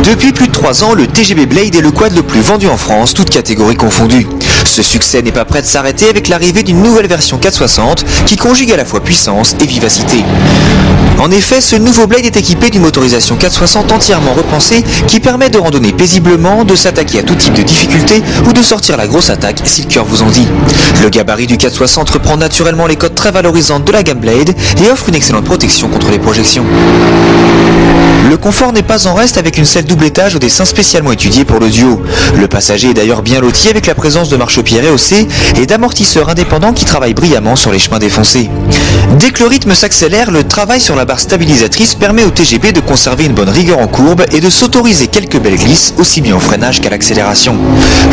Depuis plus de 3 ans, le TGB Blade est le quad le plus vendu en France, toutes catégories confondues. Ce succès n'est pas prêt de s'arrêter avec l'arrivée d'une nouvelle version 460 qui conjugue à la fois puissance et vivacité. En effet, ce nouveau Blade est équipé d'une motorisation 460 entièrement repensée qui permet de randonner paisiblement, de s'attaquer à tout type de difficulté ou de sortir la grosse attaque si le cœur vous en dit. Le gabarit du 460 reprend naturellement les codes très valorisantes de la gamme Blade et offre une excellente protection contre les projections. Le confort n'est pas en reste avec une selle double étage au dessin spécialement étudié pour le duo. Le passager est d'ailleurs bien loti avec la présence de marchepieds rehaussés et d'amortisseurs indépendants qui travaillent brillamment sur les chemins défoncés. Dès que le rythme s'accélère, le travail sur la barre stabilisatrice permet au TGB de conserver une bonne rigueur en courbe et de s'autoriser quelques belles glisses aussi bien au freinage qu'à l'accélération.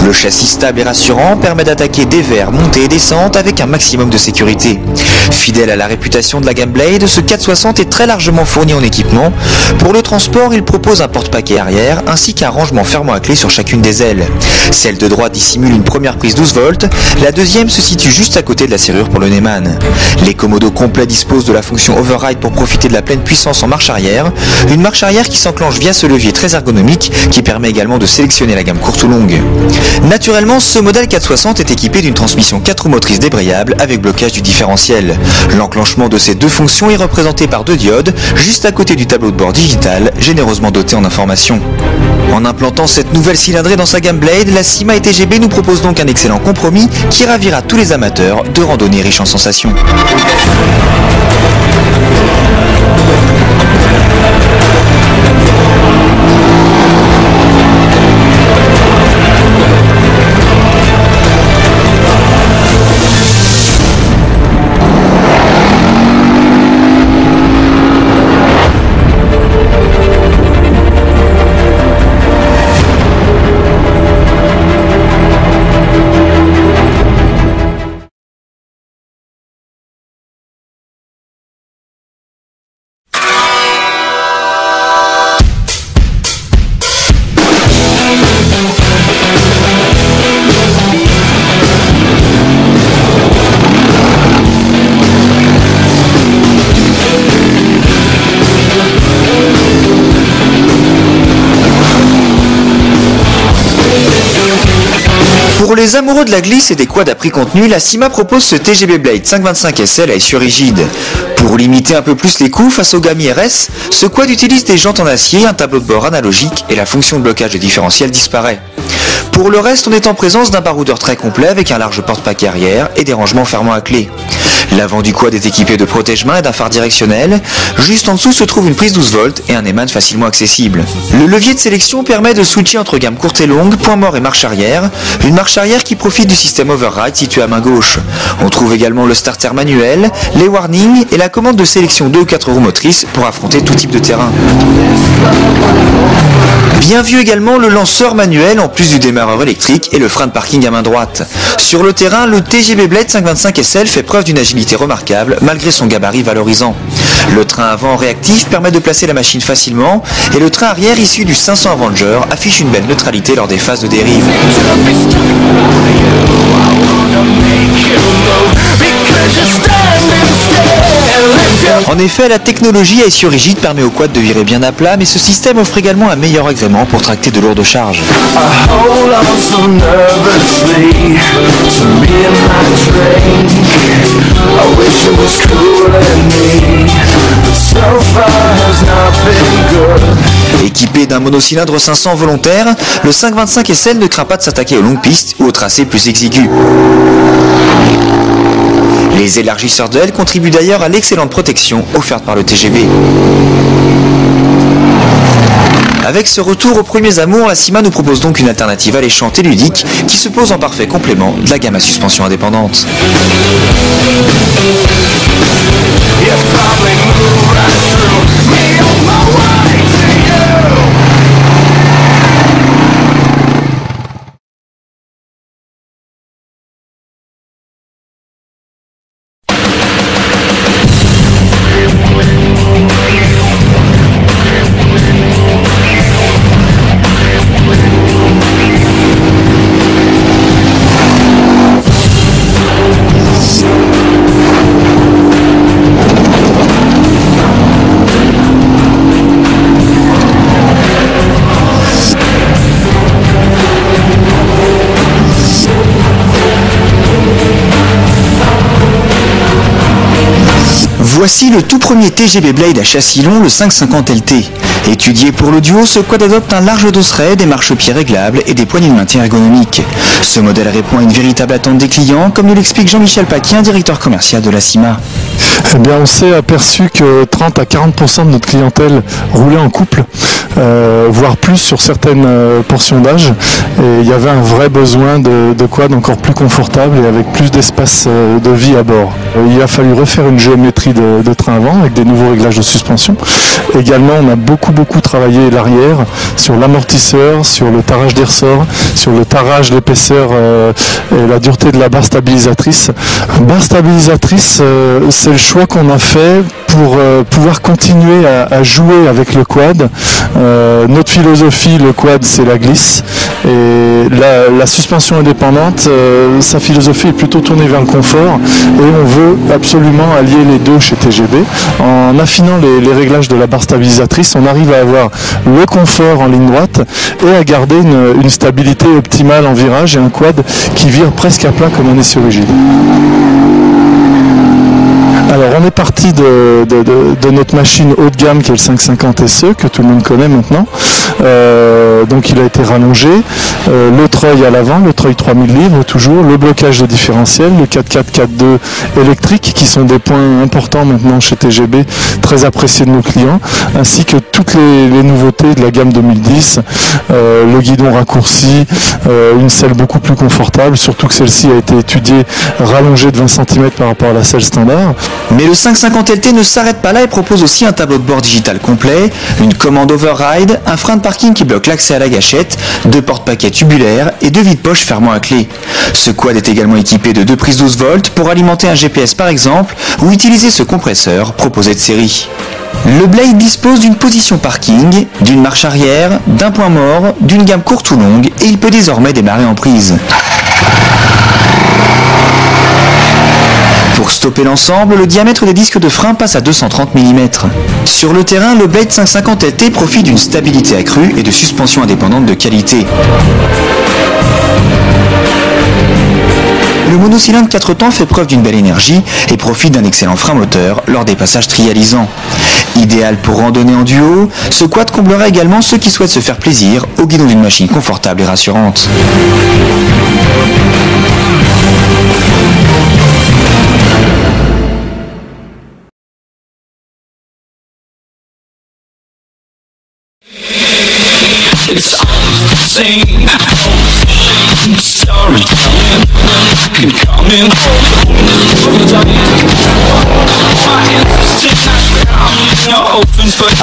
Le châssis stable et rassurant permet d'attaquer des verres, montées et descentes avec un maximum de sécurité. Fidèle à la réputation de la gamme Blade, ce 460 est très largement fourni en équipement. Pour le transport, il propose un porte-paquet arrière ainsi qu'un rangement fermant à clé sur chacune des ailes. Celle de droite dissimule une première prise 12 volts, la deuxième se situe juste à côté de la serrure pour le Neyman. Les commodos complets disposent de la fonction override pour profiter de la pleine puissance en marche arrière, une marche arrière qui s'enclenche via ce levier très ergonomique qui permet également de sélectionner la gamme courte ou longue. Naturellement, ce modèle 460 est équipé d'une transmission 4 roues motrices débrayable avec blocage du différentiel. L'enclenchement de ces deux fonctions est représenté par 2 diodes juste à côté du tableau de bord digital, généreusement doté en informations. En implantant cette nouvelle cylindrée dans sa gamme Blade, la Syma et TGB nous propose donc un excellent compromis qui ravira tous les amateurs de randonnées riches en sensations. Pour les amoureux de la glisse et des quads à prix contenu, la Syma propose ce TGB Blade 525 SL à essieu rigide. Pour limiter un peu plus les coûts face aux gammes IRS, ce quad utilise des jantes en acier, un tableau de bord analogique et la fonction de blocage de différentiel disparaît. Pour le reste, on est en présence d'un baroudeur très complet avec un large porte-paquet arrière et des rangements fermant à clé. L'avant du quad est équipé de protège-mains et d'un phare directionnel. Juste en dessous se trouve une prise 12 volts et un Neyman facilement accessible. Le levier de sélection permet de switcher entre gamme courte et longue, point mort et marche arrière. Une marche arrière qui profite du système override situé à main gauche. On trouve également le starter manuel, les warnings et la commande de sélection 2 ou 4 roues motrices pour affronter tout type de terrain. Bien vu également le lanceur manuel en plus du démarreur électrique et le frein de parking à main droite. Sur le terrain, le TGB Blade 525 SL fait preuve d'une agilité remarquable malgré son gabarit valorisant. Le train avant réactif permet de placer la machine facilement et le train arrière issu du 500 Avenger affiche une belle neutralité lors des phases de dérive. En effet, la technologie à essieu rigide permet au quad de virer bien à plat, mais ce système offre également un meilleur agrément pour tracter de lourdes charges. Équipé d'un monocylindre 500 volontaire, le 525 SL ne craint pas de s'attaquer aux longues pistes ou aux tracés plus exigus. Les élargisseurs de L contribuent d'ailleurs à l'excellente protection offerte par le TGB. Avec ce retour aux premiers amours, la Syma nous propose donc une alternative alléchante et ludique qui se pose en parfait complément de la gamme à suspension indépendante. Voici le tout premier TGB Blade à châssis long, le 550 LT. Étudié pour le duo, ce quad adopte un large dosseret, des marchepieds réglables et des poignées de maintien ergonomiques. Ce modèle répond à une véritable attente des clients, comme nous l'explique Jean-Michel Paquin, directeur commercial de la CIMA. Eh bien, on s'est aperçu que 30 à 40% de notre clientèle roulait en couple, voire plus sur certaines portions d'âge. Et il y avait un vrai besoin de quad encore plus confortable et avec plus d'espace de vie à bord. Il a fallu refaire une géométrie de train avant avec des nouveaux réglages de suspension. Également, on a beaucoup travaillé l'arrière sur l'amortisseur, sur le tarage des ressorts, sur le tarage, l'épaisseur et la dureté de la barre stabilisatrice. Barre stabilisatrice, c'est le choix qu'on a fait pour pouvoir continuer à jouer avec le quad. Notre philosophie, le quad, c'est la glisse. Et la suspension indépendante, sa philosophie est plutôt tournée vers le confort. Et on veut absolument allier les deux chez TGB. En affinant les réglages de la barre stabilisatrice, on arrive à avoir le confort en ligne droite et à garder une stabilité optimale en virage et un quad qui vire presque à plat comme un essieu rigide. Alors on est parti de notre machine haut de gamme qui est le 550 SE que tout le monde connaît maintenant. Donc il a été rallongé, le treuil à l'avant, le treuil 3000 livres toujours, le blocage de différentiel, le 4x4 4.2 électrique qui sont des points importants maintenant chez TGB, très appréciés de nos clients, ainsi que toutes les nouveautés de la gamme 2010, le guidon raccourci, une selle beaucoup plus confortable, surtout que celle-ci a été étudiée, rallongée de 20 cm par rapport à la selle standard. Mais le 550 LT ne s'arrête pas là et propose aussi un tableau de bord digital complet, une commande override, un frein de parking qui bloque l'accès à la gâchette, 2 porte-paquets tubulaires et 2 vide-poches fermant à clé. Ce quad est également équipé de 2 prises 12 volts pour alimenter un GPS par exemple, ou utiliser ce compresseur proposé de série. Le Blade dispose d'une position parking, d'une marche arrière, d'un point mort, d'une gamme courte ou longue et il peut désormais démarrer en prise. Pour stopper l'ensemble, le diamètre des disques de frein passe à 230 mm. Sur le terrain, le Blade 550 LT profite d'une stabilité accrue et de suspension indépendante de qualité. Le monocylindre 4 temps fait preuve d'une belle énergie et profite d'un excellent frein moteur lors des passages trialisants. Idéal pour randonner en duo, ce quad comblera également ceux qui souhaitent se faire plaisir au guidon d'une machine confortable et rassurante. It's all the same storytelling. Coming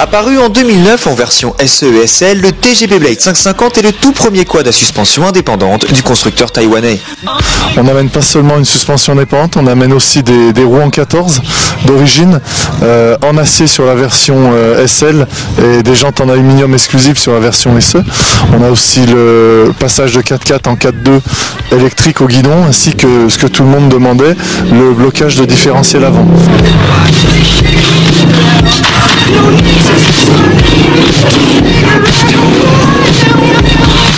Apparu en 2009 en version SE et SL, le TGB Blade 550 est le tout premier quad à suspension indépendante du constructeur taïwanais. On n'amène pas seulement une suspension indépendante, on amène aussi des roues en 14 d'origine, en acier sur la version SL et des jantes en aluminium exclusives sur la version SE. On a aussi le passage de 4x4 en 4.2 électrique au guidon, ainsi que ce que tout le monde demandait, le blocage de différentiel avant.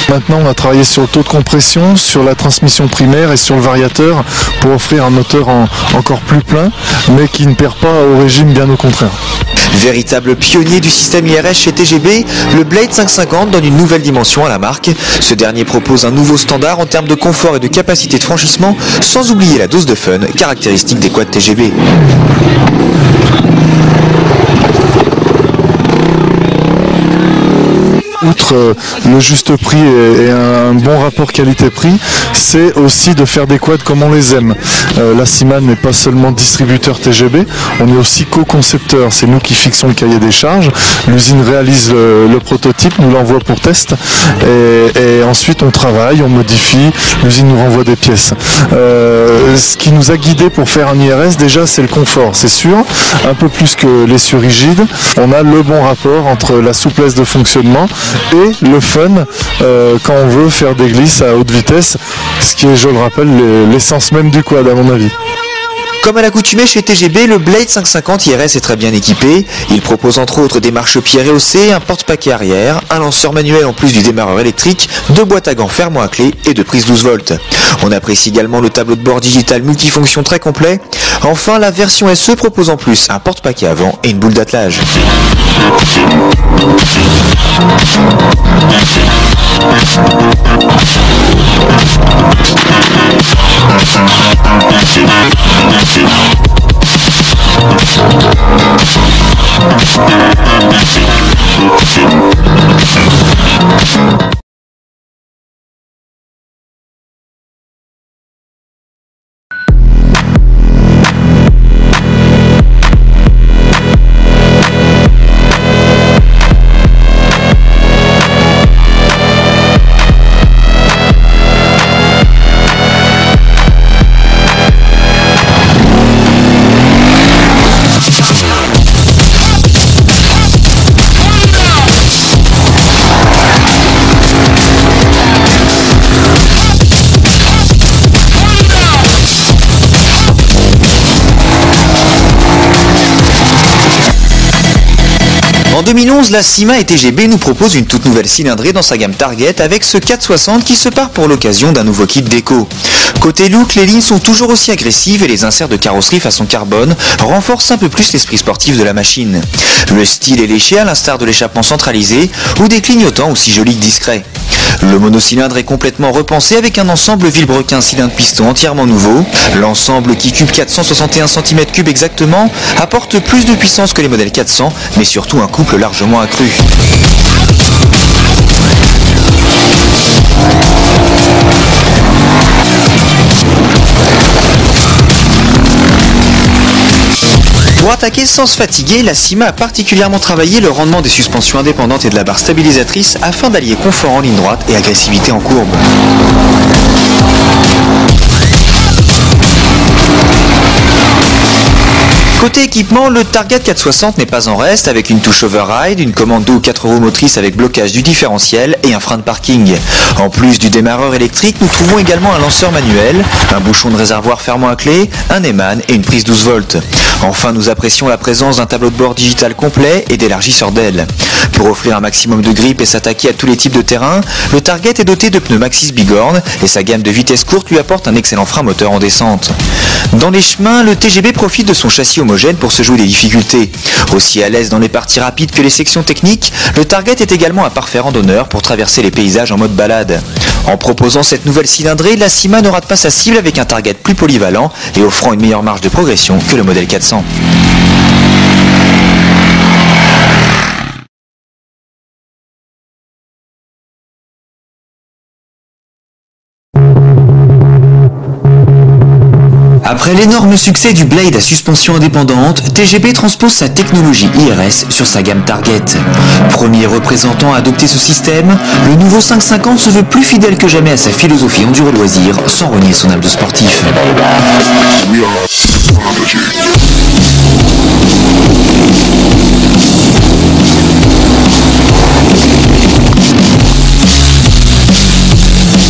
Maintenant, on a travaillé sur le taux de compression, sur la transmission primaire et sur le variateur pour offrir un moteur encore plus plein, mais qui ne perd pas au régime, bien au contraire. Véritable pionnier du système IRS chez TGB, le Blade 550 donne une nouvelle dimension à la marque. Ce dernier propose un nouveau standard en termes de confort et de capacité de franchissement, sans oublier la dose de fun caractéristique des quads TGB. Outre le juste prix et un bon rapport qualité-prix, c'est aussi de faire des quads comme on les aime. La CIMA n'est pas seulement distributeur TGB, on est aussi co-concepteur. C'est nous qui fixons le cahier des charges. L'usine réalise le prototype, nous l'envoie pour test et ensuite on travaille, on modifie, l'usine nous renvoie des pièces. Ce qui nous a guidés pour faire un IRS, déjà c'est le confort, c'est sûr, un peu plus que l'essieu rigide. On a le bon rapport entre la souplesse de fonctionnement et le fun quand on veut faire des glisses à haute vitesse, ce qui est, je le rappelle, l'essence même du quad à mon avis. Comme à l'accoutumée chez TGB, le Blade 550 IRS est très bien équipé. Il propose entre autres des marchepieds rehaussés, un porte-paquet arrière, un lanceur manuel en plus du démarreur électrique, 2 boîtes à gants fermement à clé et 2 prises 12 volts. On apprécie également le tableau de bord digital multifonction très complet. Enfin, la version SE propose en plus un porte-paquet avant et une boule d'attelage. En 2011, la Syma et TGB nous propose une toute nouvelle cylindrée dans sa gamme Target avec ce 460 qui se part pour l'occasion d'un nouveau kit déco. Côté look, les lignes sont toujours aussi agressives et les inserts de carrosserie façon carbone renforcent un peu plus l'esprit sportif de la machine. Le style est léché à l'instar de l'échappement centralisé ou des clignotants aussi jolis que discrets. Le monocylindre est complètement repensé avec un ensemble vilebrequin cylindre-piston entièrement nouveau. L'ensemble qui cube 461 cm3 exactement apporte plus de puissance que les modèles 400, mais surtout un couple largement accru. Pour attaquer sans se fatiguer, la Syma a particulièrement travaillé le rendement des suspensions indépendantes et de la barre stabilisatrice afin d'allier confort en ligne droite et agressivité en courbe. Côté équipement, le Target 460 n'est pas en reste avec une touche override, une commande 2 ou 4 roues motrices avec blocage du différentiel et un frein de parking. En plus du démarreur électrique, nous trouvons également un lanceur manuel, un bouchon de réservoir fermant à clé, un Eman et une prise 12 volts. Enfin, nous apprécions la présence d'un tableau de bord digital complet et d'élargisseurs d'aile. Pour offrir un maximum de grip et s'attaquer à tous les types de terrain, le Target est doté de pneus Maxxis Bigorn et sa gamme de vitesse courte lui apporte un excellent frein moteur en descente. Dans les chemins, le TGB profite de son châssis homogène pour se jouer des difficultés. Aussi à l'aise dans les parties rapides que les sections techniques, le Target est également un parfait randonneur pour traverser les paysages en mode balade. En proposant cette nouvelle cylindrée, la Syma ne rate pas sa cible avec un Target plus polyvalent et offrant une meilleure marge de progression que le modèle 400. Après l'énorme succès du Blade à suspension indépendante, TGB transpose sa technologie IRS sur sa gamme Target. Premier représentant à adopter ce système, le nouveau 550 se veut plus fidèle que jamais à sa philosophie enduro-loisir sans renier son âme de sportif.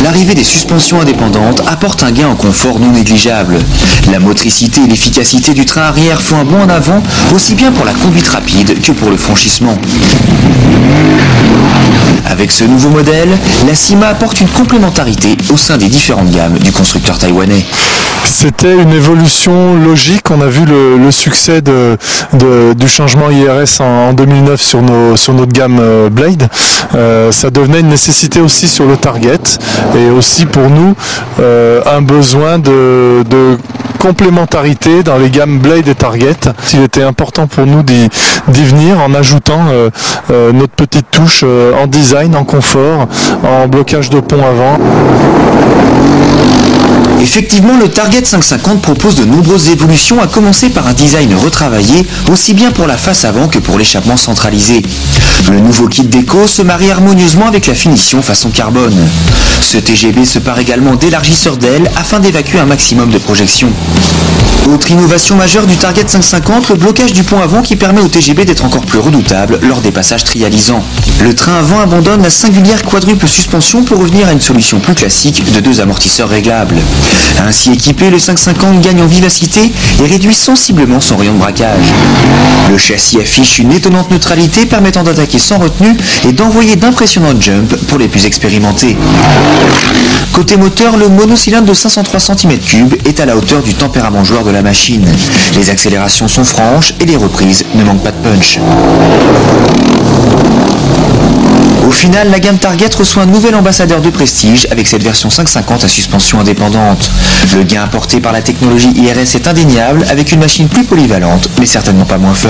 L'arrivée des suspensions indépendantes apporte un gain en confort non négligeable. La motricité et l'efficacité du train arrière font un bond en avant, aussi bien pour la conduite rapide que pour le franchissement. Avec ce nouveau modèle, la Syma apporte une complémentarité au sein des différentes gammes du constructeur taïwanais. C'était une évolution logique. On a vu le succès du changement IRS en 2009 sur notre gamme Blade. Ça devenait une nécessité aussi sur le Target et aussi pour nous un besoin de complémentarité dans les gammes Blade et Target. Il était important pour nous d'y venir en ajoutant notre petite touche en design, en confort, en blocage de pont avant. Effectivement, le Target 550 propose de nombreuses évolutions, à commencer par un design retravaillé, aussi bien pour la face avant que pour l'échappement centralisé. Le nouveau kit déco se marie harmonieusement avec la finition façon carbone. Ce TGB se part également d'élargisseurs d'aile afin d'évacuer un maximum de projection. Autre innovation majeure du Target 550, le blocage du pont avant qui permet au TGB d'être encore plus redoutable lors des passages trialisants. Le train avant abandonne la singulière quadruple suspension pour revenir à une solution plus classique de 2 amortisseurs réglables. Ainsi équipé, le 550 gagne en vivacité et réduit sensiblement son rayon de braquage. Le châssis affiche une étonnante neutralité permettant d'attaquer sans retenue et d'envoyer d'impressionnants jumps pour les plus expérimentés. Côté moteur, le monocylindre de 503 cm3 est à la hauteur du tempérament joueur de la machine. Les accélérations sont franches et les reprises ne manquent pas de punch. Au final, la gamme Target reçoit un nouvel ambassadeur de prestige avec cette version 550 à suspension indépendante. Le gain apporté par la technologie IRS est indéniable avec une machine plus polyvalente mais certainement pas moins fun.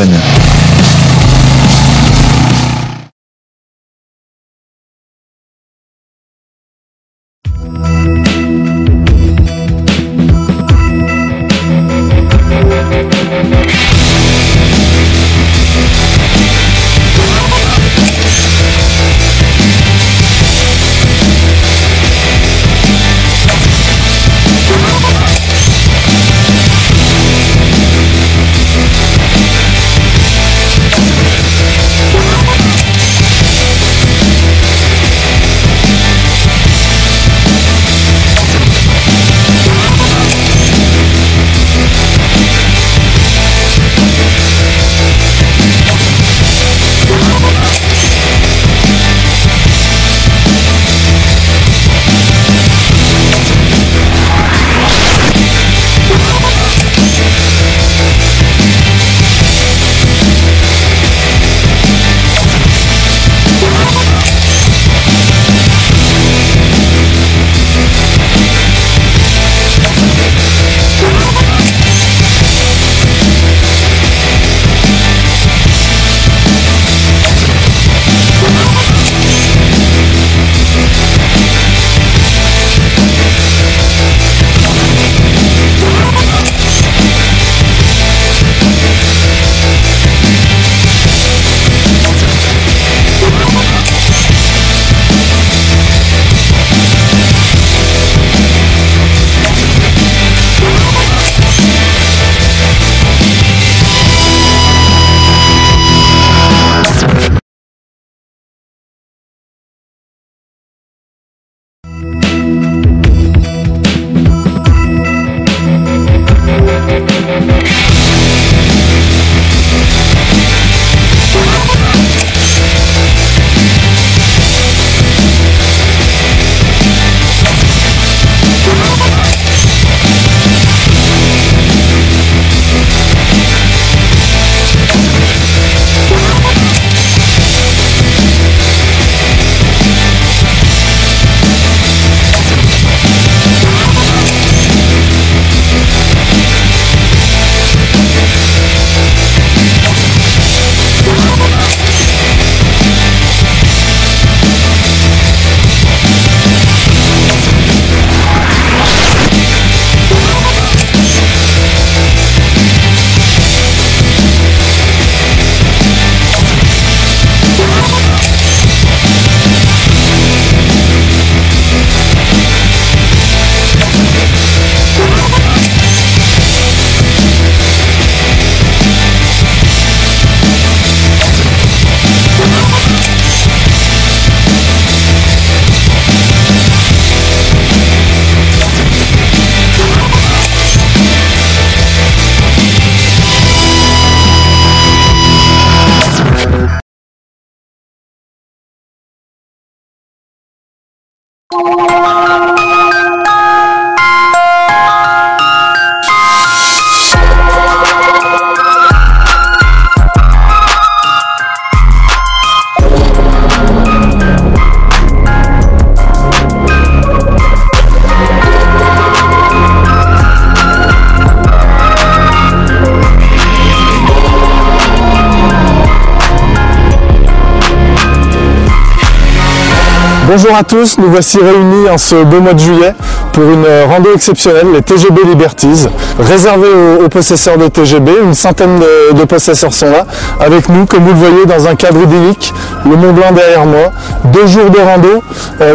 Bonjour à tous, nous voici réunis en ce beau mois de juillet pour une rando exceptionnelle, les TGB Liberties, réservée aux possesseurs de TGB. Une centaine de possesseurs sont là, avec nous, comme vous le voyez, dans un cadre idyllique, le Mont Blanc derrière moi, 2 jours de rando,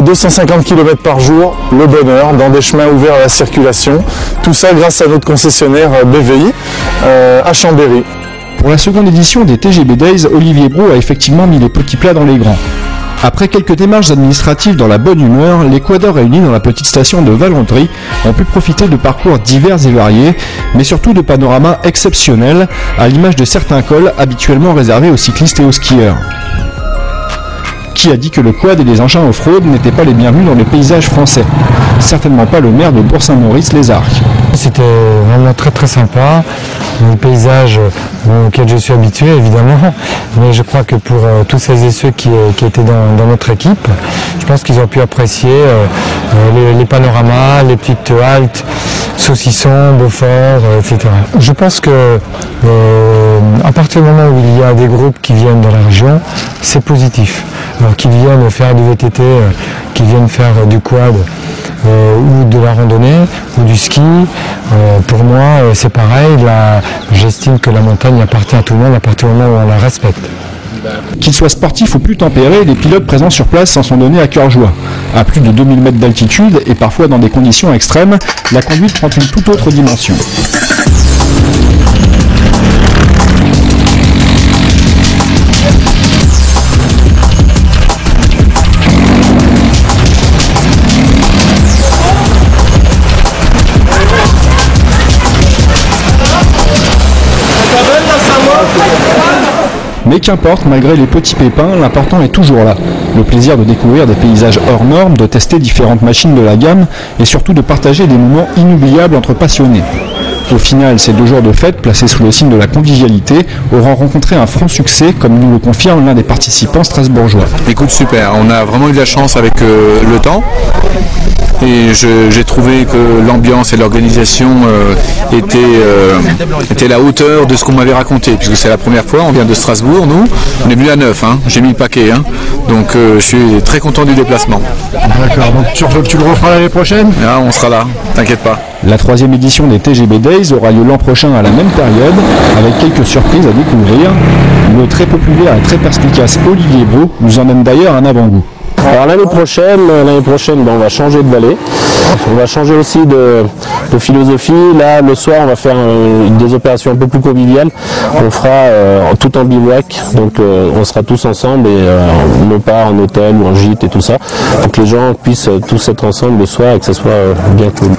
250 km par jour, le bonheur, dans des chemins ouverts à la circulation. Tout ça grâce à notre concessionnaire BVI à Chambéry. Pour la seconde édition des TGB Days, Olivier Brault a effectivement mis les petits plats dans les grands. Après quelques démarches administratives dans la bonne humeur, les quadeurs réunis dans la petite station de Valentry ont pu profiter de parcours divers et variés, mais surtout de panoramas exceptionnels, à l'image de certains cols habituellement réservés aux cyclistes et aux skieurs. Qui a dit que le quad et les engins off-road n'étaient pas les bienvenus dans les paysages français? Certainement pas le maire de Bourg-Saint-Maurice, les Arcs. C'était vraiment très très sympa, un paysage auquel je suis habitué évidemment, mais je crois que pour tous celles et ceux qui étaient dans notre équipe, je pense qu'ils ont pu apprécier les panoramas, les petites haltes, Saucisson, Beaufort, etc. Je pense que à partir du moment où il y a des groupes qui viennent dans la région, c'est positif. Alors qu'ils viennent faire du VTT, qu'ils viennent faire du quad, ou de la randonnée, ou du ski, pour moi c'est pareil, j'estime que la montagne appartient à tout le monde à partir du moment où on la respecte. Qu'ils soient sportifs ou plus tempérés, les pilotes présents sur place s'en sont donnés à cœur joie. À plus de 2000 mètres d'altitude et parfois dans des conditions extrêmes, la conduite prend une toute autre dimension. Mais qu'importe, malgré les petits pépins, l'important est toujours là. Le plaisir de découvrir des paysages hors normes, de tester différentes machines de la gamme et surtout de partager des moments inoubliables entre passionnés. Au final, ces 2 jours de fête, placés sous le signe de la convivialité, auront rencontré un franc succès, comme nous le confirme l'un des participants strasbourgeois. Écoute, super, on a vraiment eu de la chance avec le temps. Et j'ai trouvé que l'ambiance et l'organisation étaient à la hauteur de ce qu'on m'avait raconté, puisque c'est la première fois, on vient de Strasbourg, nous, on est venu à 9, j'ai mis le paquet, donc je suis très content du déplacement. D'accord, donc tu le referas l'année prochaine? Ah, on sera là, t'inquiète pas. La 3e édition des TGB Days aura lieu l'an prochain à la même période, avec quelques surprises à découvrir. Le très populaire et très perspicace Olivier Brault nous emmène d'ailleurs un avant-goût. Alors l'année prochaine, on va changer de vallée. On va changer aussi de philosophie. Là, le soir, on va faire des opérations un peu plus conviviales. On fera tout en bivouac, donc on sera tous ensemble et non pas en hôtel ou en gîte et tout ça. Pour que les gens puissent tous être ensemble le soir et que ça soit bien cool.